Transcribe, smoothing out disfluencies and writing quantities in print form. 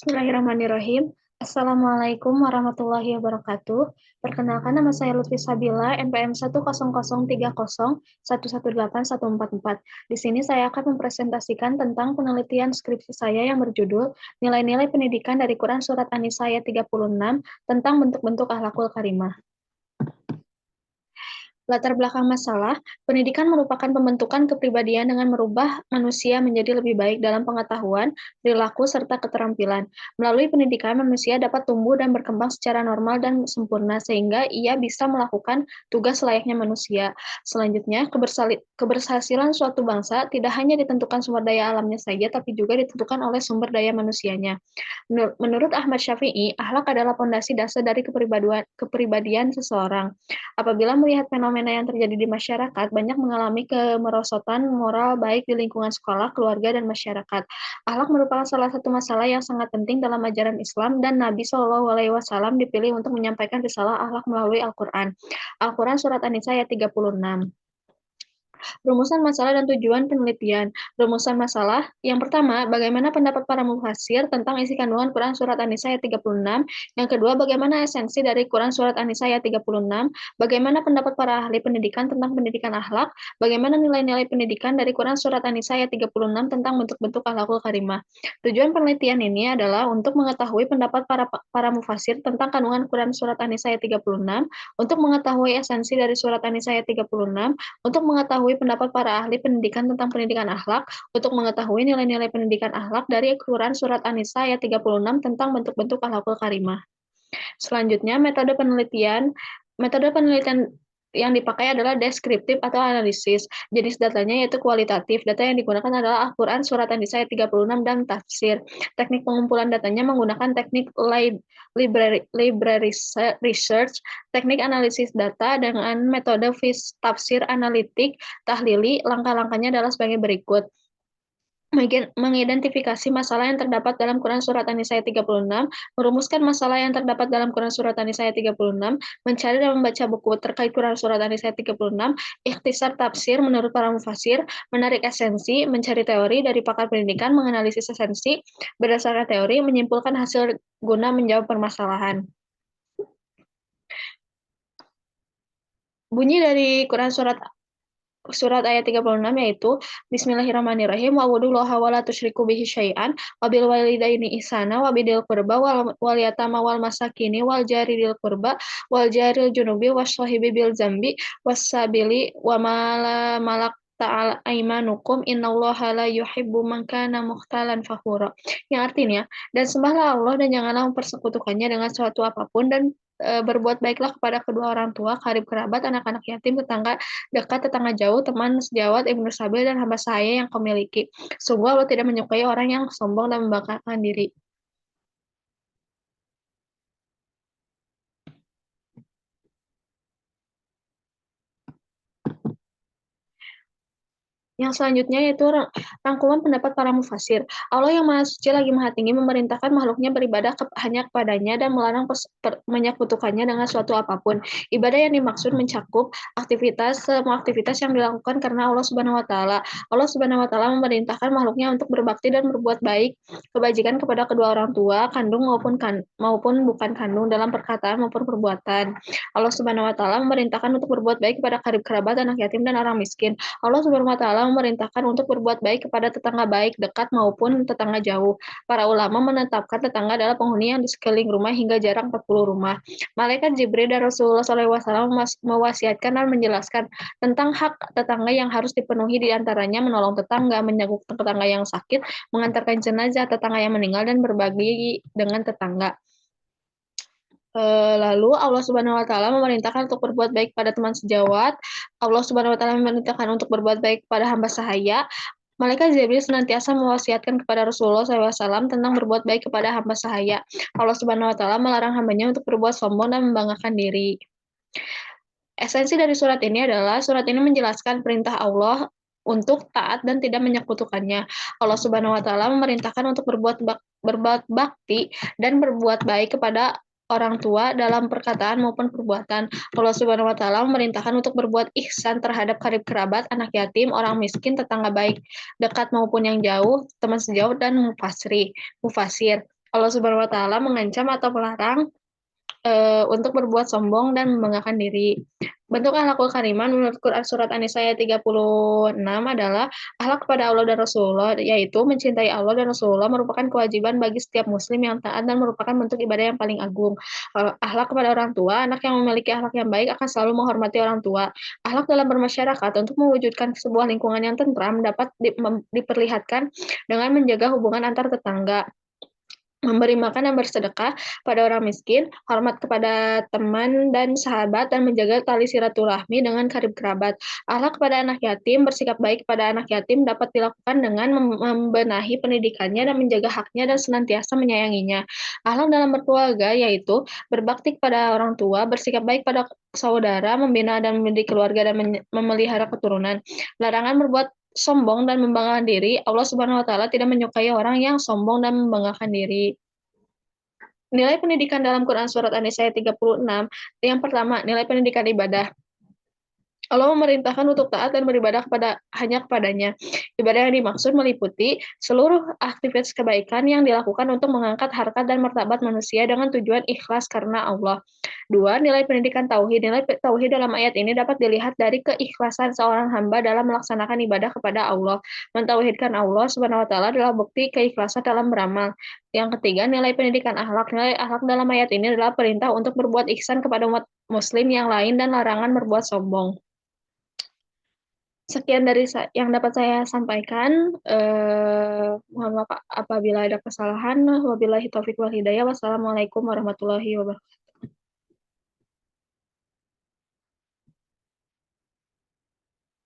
Bismillahirrahmanirrahim. Assalamualaikum warahmatullahi wabarakatuh. Perkenalkan, nama saya Lutfi Sabila, NPM 1003011118144. Di sini saya akan mempresentasikan tentang penelitian skripsi saya yang berjudul Nilai-nilai pendidikan dari Quran Surat An-Nisa ayat 36 tentang bentuk-bentuk akhlakul karimah. Latar belakang masalah, pendidikan merupakan pembentukan kepribadian dengan merubah manusia menjadi lebih baik dalam pengetahuan, perilaku, serta keterampilan. Melalui pendidikan, manusia dapat tumbuh dan berkembang secara normal dan sempurna, sehingga ia bisa melakukan tugas layaknya manusia. Selanjutnya, keberhasilan suatu bangsa tidak hanya ditentukan sumber daya alamnya saja, tapi juga ditentukan oleh sumber daya manusianya. Menurut Ahmad Syafi'i, akhlak adalah fondasi dasar dari kepribadian seseorang. Apabila melihat fenomena yang terjadi di masyarakat, banyak mengalami kemerosotan moral baik di lingkungan sekolah, keluarga, dan masyarakat. Akhlak merupakan salah satu masalah yang sangat penting dalam ajaran Islam, dan Nabi Shallallahu Alaihi Wasallam dipilih untuk menyampaikan risalah akhlak melalui Al-Quran. Al-Quran Surat An-Nisa ayat 36. Rumusan masalah dan tujuan penelitian. Rumusan masalah, yang pertama, bagaimana pendapat para mufasir tentang isi kandungan Quran Surat An-Nisa ayat 36. Yang kedua, bagaimana esensi dari Quran Surat An-Nisa ayat 36. Bagaimana pendapat para ahli pendidikan tentang pendidikan akhlak. Bagaimana nilai-nilai pendidikan dari Quran Surat An-Nisa ayat 36 tentang bentuk-bentuk akhlakul karimah. Tujuan penelitian ini adalah untuk mengetahui pendapat para mufasir tentang kandungan Quran Surat An-Nisa ayat 36, untuk mengetahui esensi dari Surat An-Nisa ayat 36, untuk mengetahui pendapat para ahli pendidikan tentang pendidikan akhlak, untuk mengetahui nilai-nilai pendidikan akhlak dari Quran Surat An-Nisa ayat 36 tentang bentuk-bentuk akhlakul karimah. Selanjutnya, metode penelitian. Metode penelitian yang dipakai adalah deskriptif atau analisis. Jenis datanya yaitu kualitatif. Data yang digunakan adalah Al-Quran Surat An-Nisa ayat 36 dan tafsir. Teknik pengumpulan datanya menggunakan teknik library research, teknik analisis data dengan metode tafsir analitik, tahlili. Langkah-langkahnya adalah sebagai berikut: mengidentifikasi masalah yang terdapat dalam Quran Surat An-Nisa ayat 36, merumuskan masalah yang terdapat dalam Quran Surat An-Nisa ayat 36, mencari dan membaca buku terkait Quran Surat An-Nisa ayat 36, ikhtisar tafsir menurut para mufasir, menarik esensi, mencari teori dari pakar pendidikan, menganalisis esensi, berdasarkan teori, menyimpulkan hasil guna menjawab permasalahan. Bunyi dari Quran Surat ayat 36 yaitu Bismillahirrahmanirrahim wa'budullaha wa la tusyriku bihi syai'an wa bil walidaini ihsana wa bidil qurba wal yatama wal masakini wal jari dil qurba wal jaril junubi wassahibi bil zambi wassabili wa malak ta'ala aimanukum innallaha la yuhibbu man kana mukhtalan fakhura. Yang artinya, dan sembahlah Allah dan janganlah mempersekutukannya dengan suatu apapun, dan berbuat baiklah kepada kedua orang tua, karib kerabat, anak-anak yatim, tetangga dekat, tetangga jauh, teman sejawat, ibnu sabil, dan hamba saya yang kau miliki. Sungguh Allah tidak menyukai orang yang sombong dan membanggakan diri. Yang selanjutnya yaitu rangkuman pendapat para mufasir. Allah yang Maha Suci lagi Maha Tinggi memerintahkan makhluknya beribadah hanya kepadanya dan melarang menyekutukannya dengan suatu apapun. Ibadah yang dimaksud mencakup semua aktivitas yang dilakukan karena Allah Subhanahu wa taala. Allah Subhanahu wa taala memerintahkan makhluknya untuk berbakti dan berbuat baik kebajikan kepada kedua orang tua, kandung maupun bukan kandung, dalam perkataan maupun perbuatan. Allah Subhanahu wa taala memerintahkan untuk berbuat baik kepada karib kerabat, anak yatim, dan orang miskin. Allah Subhanahu wa taala memerintahkan untuk berbuat baik kepada tetangga baik dekat maupun tetangga jauh. Para ulama menetapkan tetangga adalah penghuni yang di sekeliling rumah hingga jarak 40 rumah. Malaikat Jibril dan Rasulullah SAW mewasiatkan dan menjelaskan tentang hak tetangga yang harus dipenuhi, di antaranya menolong tetangga, menjenguk tetangga yang sakit, mengantarkan jenazah tetangga yang meninggal, dan berbagi dengan tetangga. Lalu Allah Subhanahu wa taala memerintahkan untuk berbuat baik pada teman sejawat. Allah Subhanahu wa taala memerintahkan untuk berbuat baik kepada hamba sahaya. Malaikat Jibril senantiasa mewasiatkan kepada Rasulullah SAW tentang berbuat baik kepada hamba sahaya. Allah Subhanahu wa taala melarang hambanya untuk berbuat sombong dan membanggakan diri. Esensi dari surat ini adalah surat ini menjelaskan perintah Allah untuk taat dan tidak menyekutukannya. Allah Subhanahu wa taala memerintahkan untuk berbuat bakti dan berbuat baik kepada orang tua dalam perkataan maupun perbuatan. Allah Subhanahu wa taala memerintahkan untuk berbuat ihsan terhadap karib kerabat, anak yatim, orang miskin, tetangga baik dekat maupun yang jauh, teman sejauh, dan mufasir. Allah Subhanahu wa Ta'ala mengancam atau melarang untuk berbuat sombong dan membanggakan diri. Bentuk akhlakul karimah menurut Quran surat An-Nisa ayat 36 adalah akhlak kepada Allah dan Rasulullah, yaitu mencintai Allah dan Rasulullah merupakan kewajiban bagi setiap muslim yang taat dan merupakan bentuk ibadah yang paling agung. Akhlak kepada orang tua, anak yang memiliki akhlak yang baik akan selalu menghormati orang tua. Akhlak dalam bermasyarakat untuk mewujudkan sebuah lingkungan yang tentram dapat diperlihatkan dengan menjaga hubungan antar tetangga, memberi makan dan bersedekah pada orang miskin, hormat kepada teman dan sahabat, dan menjaga tali silaturahmi dengan karib kerabat. Akhlak kepada anak yatim, bersikap baik kepada anak yatim dapat dilakukan dengan membenahi pendidikannya dan menjaga haknya dan senantiasa menyayanginya. Akhlak dalam berkeluarga yaitu berbakti kepada orang tua, bersikap baik pada saudara, membina dan mendidik keluarga dan memelihara keturunan. Larangan berbuat sombong dan membanggakan diri. Allah Subhanahu wa Ta'ala tidak menyukai orang yang sombong dan membanggakan diri. Nilai pendidikan dalam Quran surat An-Nisa ayat 36, yang pertama, nilai pendidikan ibadah. Allah memerintahkan untuk taat dan beribadah hanya kepadanya. Ibadah yang dimaksud meliputi seluruh aktivitas kebaikan yang dilakukan untuk mengangkat harkat dan martabat manusia dengan tujuan ikhlas karena Allah. Dua, nilai pendidikan tauhid. Nilai tauhid dalam ayat ini dapat dilihat dari keikhlasan seorang hamba dalam melaksanakan ibadah kepada Allah. Mentauhidkan Allah Subhanahu wa Ta'ala adalah bukti keikhlasan dalam beramal. Yang ketiga, nilai pendidikan akhlak. Nilai akhlak dalam ayat ini adalah perintah untuk berbuat ihsan kepada umat muslim yang lain dan larangan berbuat sombong. Sekian dari yang dapat saya sampaikan. Mohon maaf apabila ada kesalahan. Wabillahi taufiq wal hidayah. Wassalamualaikum warahmatullahi wabarakatuh.